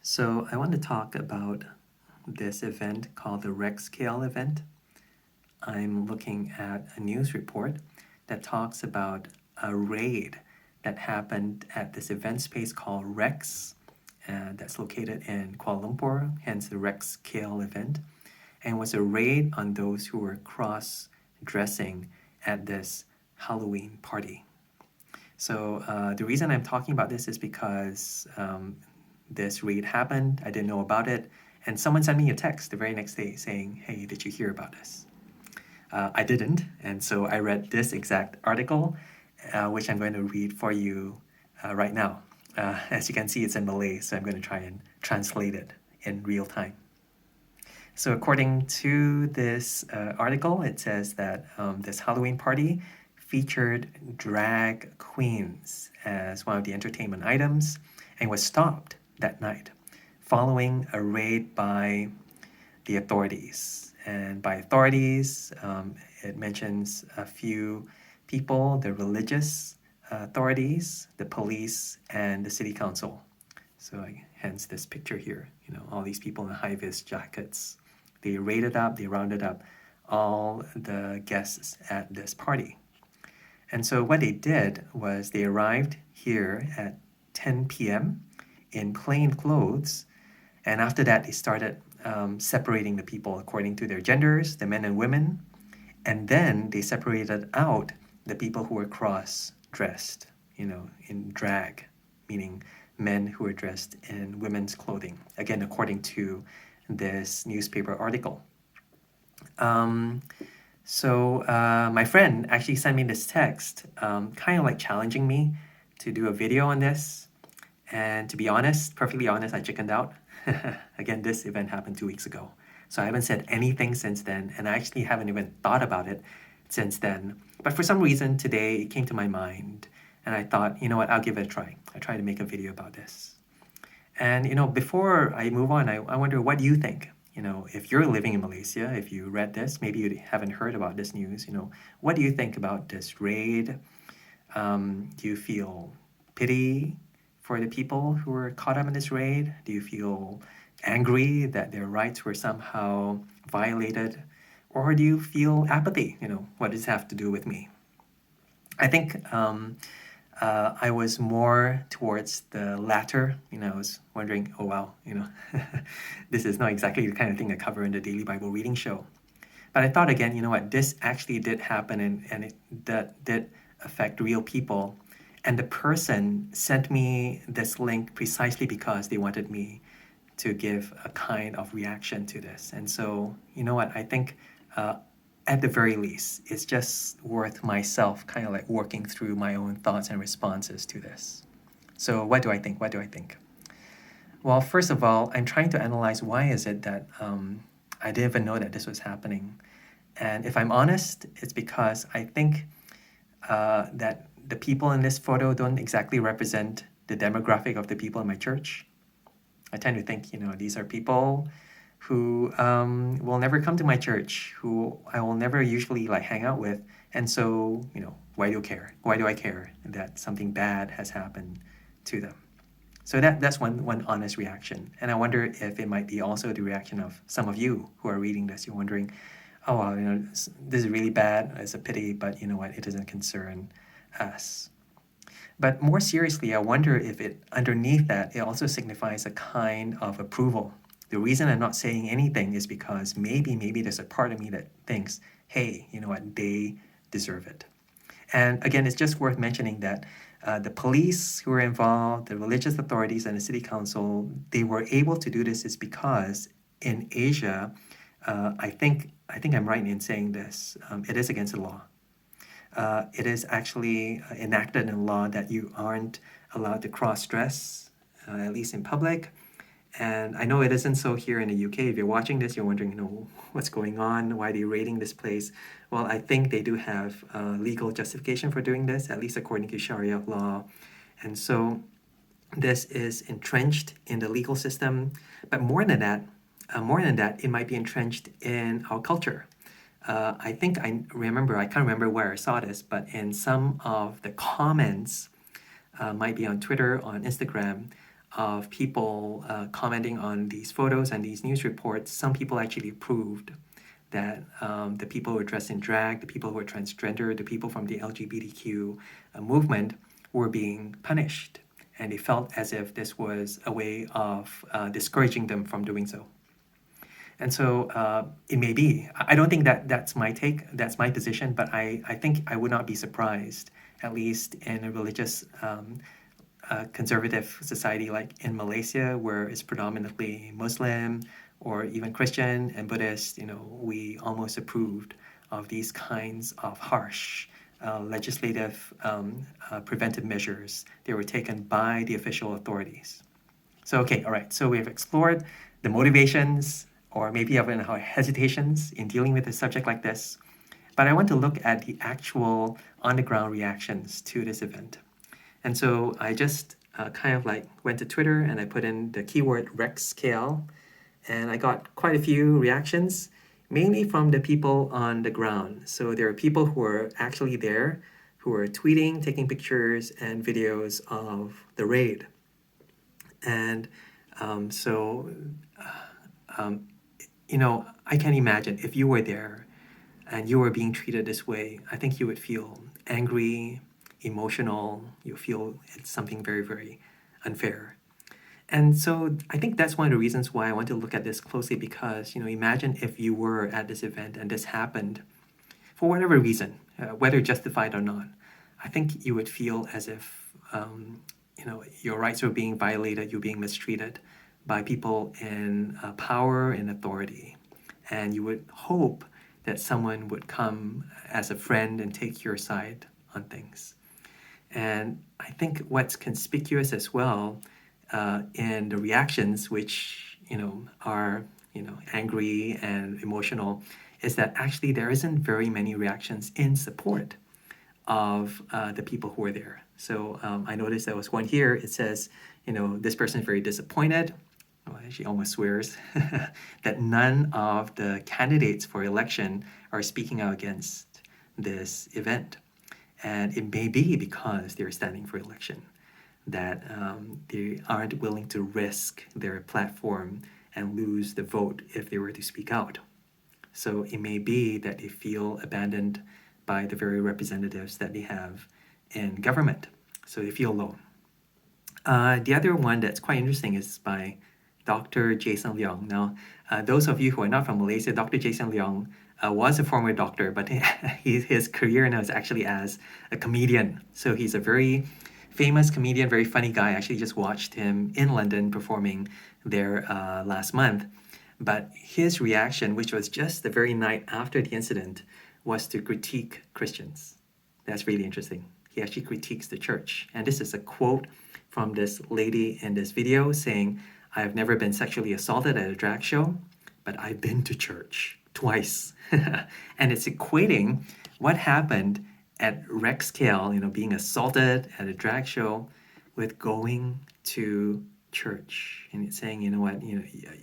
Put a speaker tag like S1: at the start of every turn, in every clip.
S1: So I want to talk about this event called the Rex Scale event. I'm looking at a news report that talks about a raid that happened at this event space called Rex, that's located in Kuala Lumpur, hence the Rex Scale event, and was a raid on those who were cross-dressing at this Halloween party. So the reason I'm talking about this is because this raid happened, I didn't know about it, and someone sent me a text the very next day saying, hey, did you hear about this? I didn't, and so I read this exact article, which I'm going to read for you right now. As you can see, it's in Malay, so I'm going to try and translate it in real time. So according to this article, it says that this Halloween party featured drag queens as one of the entertainment items and was stopped that night following a raid by the authorities. And by authorities, it mentions a few people, the religious authorities, the police, and the city council. So hence this picture here, all these people in high-vis jackets. They raided up, they rounded up all the guests at this party. And so what they did was they arrived here at 10 p.m. in plain clothes, and after that they started separating the people according to their genders, the men and women, and then they separated out the people who were cross-dressed, in drag, meaning men who were dressed in women's clothing, again, according to this newspaper article. So my friend actually sent me this text, kind of like challenging me to do a video on this. And to be honest, perfectly honest, I chickened out. Again, this event happened 2 weeks ago. So I haven't said anything since then, and I actually haven't even thought about it since then. But for some reason, today it came to my mind, and I thought, you know what, I'll give it a try. I try to make a video about this. And, before I move on, I wonder, what do you think? If you're living in Malaysia, if you read this, maybe you haven't heard about this news, what do you think about this raid? Do you feel pity for the people who were caught up in this raid? Do you feel angry that their rights were somehow violated? Or do you feel apathy? What does this have to do with me? I think I was more towards the latter. I was wondering, oh wow, this is not exactly the kind of thing I cover in the Daily Bible Reading Show. But I thought again, you know what, this actually did happen, and that did affect real people. And the person sent me this link precisely because they wanted me to give a kind of reaction to this. And so, you know what, I think at the very least, it's just worth myself kind of like working through my own thoughts and responses to this. So what do I think? What do I think? Well, first of all, I'm trying to analyze why is it that I didn't even know that this was happening. And if I'm honest, it's because I think that the people in this photo don't exactly represent the demographic of the people in my church. I tend to think, these are people who will never come to my church, who I will never usually like hang out with. And so, why do you care? Why do I care that something bad has happened to them? So that's one honest reaction. And I wonder if it might be also the reaction of some of you who are reading this. You're wondering, oh, well, this is really bad. It's a pity, but you know what? It doesn't concern us. But more seriously, I wonder if it underneath that, it also signifies a kind of approval. The reason I'm not saying anything is because maybe there's a part of me that thinks, hey, you know what? They deserve it. And again, it's just worth mentioning that the police who were involved, the religious authorities, and the city council, they were able to do this is because in Asia, I think I'm right in saying this, it is against the law. It is actually enacted in law that you aren't allowed to cross-dress, at least in public. And I know it isn't so here in the UK. If you're watching this, you're wondering, what's going on? Why are they raiding this place? Well, I think they do have legal justification for doing this, at least according to Sharia law. And so this is entrenched in the legal system. But more than that, it might be entrenched in our culture. I think I can't remember where I saw this, but in some of the comments, might be on Twitter, on Instagram, of people commenting on these photos and these news reports, some people actually proved that the people who were dressed in drag, the people who were transgender, the people from the LGBTQ movement were being punished. And they felt as if this was a way of discouraging them from doing so. And so it may be. I don't think that that's my take, that's my position, but I think I would not be surprised, at least in a religious conservative society like in Malaysia, where it's predominantly Muslim or even Christian and Buddhist, we almost approved of these kinds of harsh legislative preventive measures. They were taken by the official authorities. So, okay, all right. So we have explored the motivations or maybe even our hesitations in dealing with a subject like this. But I want to look at the actual on-the-ground reactions to this event. And so I just kind of like went to Twitter and I put in the keyword RexKL, and I got quite a few reactions, mainly from the people on the ground. So there are people who are actually there, who are tweeting, taking pictures and videos of the raid. And I can imagine if you were there and you were being treated this way, I think you would feel angry, emotional, you feel it's something very, very unfair. And so I think that's one of the reasons why I want to look at this closely, because, imagine if you were at this event and this happened for whatever reason, whether justified or not. I think you would feel as if, your rights were being violated, you're being mistreated by people in power and authority. And you would hope that someone would come as a friend and take your side on things. And I think what's conspicuous as well in the reactions, which are angry and emotional, is that actually there isn't very many reactions in support of the people who are there. So I noticed there was one here. It says, this person is very disappointed. Oh, she almost swears that none of the candidates for election are speaking out against this event. And it may be because they're standing for election, that they aren't willing to risk their platform and lose the vote if they were to speak out. So it may be that they feel abandoned by the very representatives that they have in government. So they feel alone. The other one that's quite interesting is by Dr. Jason Leong. Now, those of you who are not from Malaysia, Dr. Jason Leong was a former doctor, but his career now is actually as a comedian. So he's a very famous comedian, very funny guy. I actually just watched him in London performing there last month. But his reaction, which was just the very night after the incident, was to critique Christians. That's really interesting. He actually critiques the church. And this is a quote from this lady in this video saying, "I have never been sexually assaulted at a drag show, but I've been to church twice." And it's equating what happened at RexKL, being assaulted at a drag show, with going to church. And it's saying,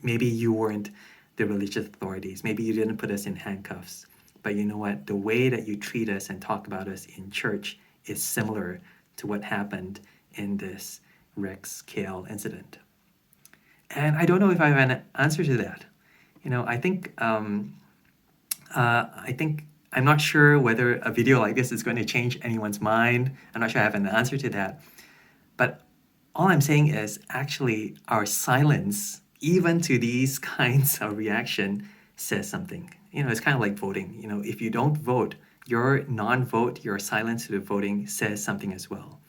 S1: maybe you weren't the religious authorities. Maybe you didn't put us in handcuffs. But you know what? The way that you treat us and talk about us in church is similar to what happened in this RexKL incident. And I don't know if I have an answer to that. I think I'm not sure whether a video like this is going to change anyone's mind. I'm not sure I have an answer to that. But all I'm saying is actually our silence, even to these kinds of reaction, says something. It's kind of like voting. If you don't vote, your non-vote, your silence to the voting says something as well.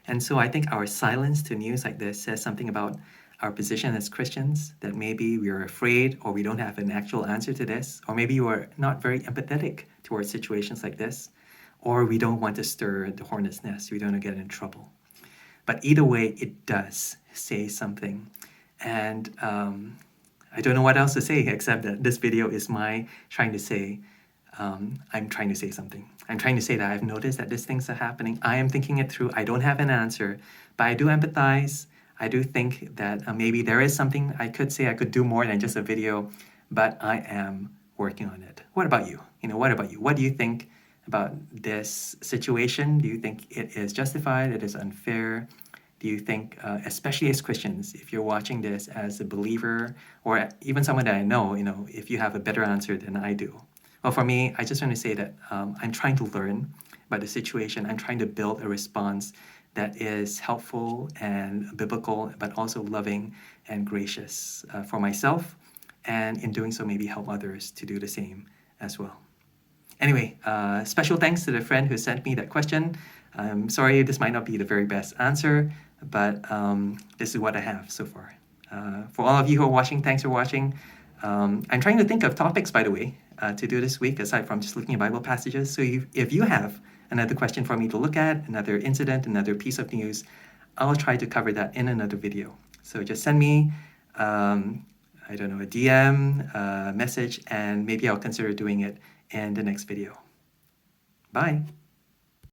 S1: And so I think our silence to news like this says something about our position as Christians, that maybe we are afraid or we don't have an actual answer to this, or maybe you are not very empathetic towards situations like this, or we don't want to stir the hornet's nest, we don't want to get in trouble. But either way, it does say something. And I don't know what else to say except that this video is my trying to say, I'm trying to say something. I'm trying to say that I've noticed that these things are happening. I am thinking it through. I don't have an answer, but I do empathize. I do think that maybe there is something I could say. I could do more than just a video, but I am working on it. What about you? What about you? What do you think about this situation? Do you think it is justified? It is unfair? do you think, especially as Christians, if you're watching this as a believer or even someone that I know, if you have a better answer than I do? Well, for me, I just want to say that I'm trying to learn about the situation. I'm trying to build a response that is helpful and biblical, but also loving and gracious for myself. And in doing so, maybe help others to do the same as well. Anyway, special thanks to the friend who sent me that question. I'm sorry this might not be the very best answer, but this is what I have so far. For all of you who are watching, thanks for watching. I'm trying to think of topics, by the way, to do this week, aside from just looking at Bible passages. So if you have another question for me to look at, another incident, another piece of news, I'll try to cover that in another video. So just send me, I don't know, a DM, a message, and maybe I'll consider doing it in the next video. Bye.